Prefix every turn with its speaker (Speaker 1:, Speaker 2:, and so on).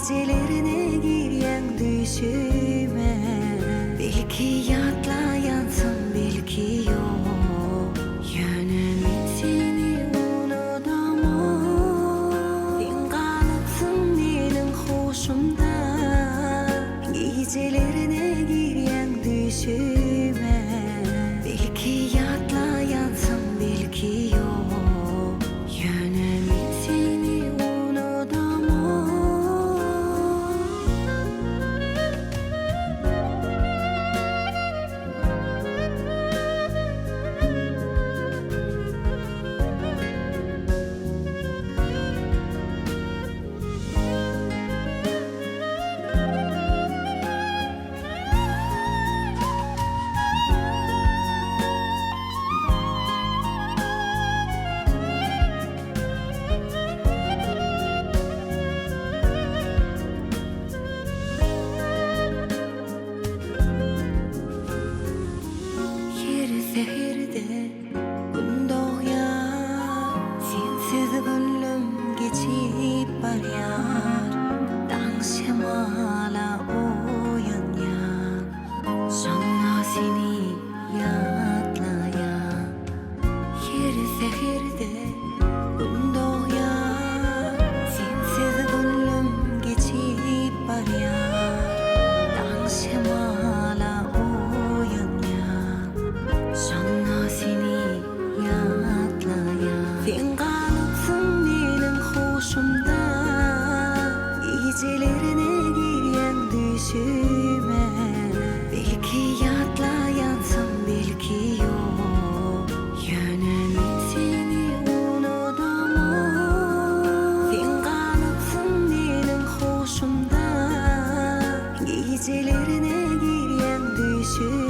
Speaker 1: Gecelerine giryen düşüme, belki yatlayansın belki yok. Yönüm seni unutamam. Sen kalıpsın benim hoşumda. Gecelerine giryen düşüme, belki yatlayansın belki yok. Yönüm seni unutamam. Sehirde gün doğar, sensiz gönlüm geçip barıyar. Dağ şemala uyanıyor, sonra seni yatlayan. Sehirde gün doğar, sensiz gönlüm geçip barıyar. Dağ şemala sonra seni yatlayan. Sen kalıpsın benim hoşumda. Gecelerine giryen düşüme, belki yatlayansın belki yok. Yönüm seni unutamam. Sen kalıpsın benim hoşumda. Gecelerine giryen düşüme,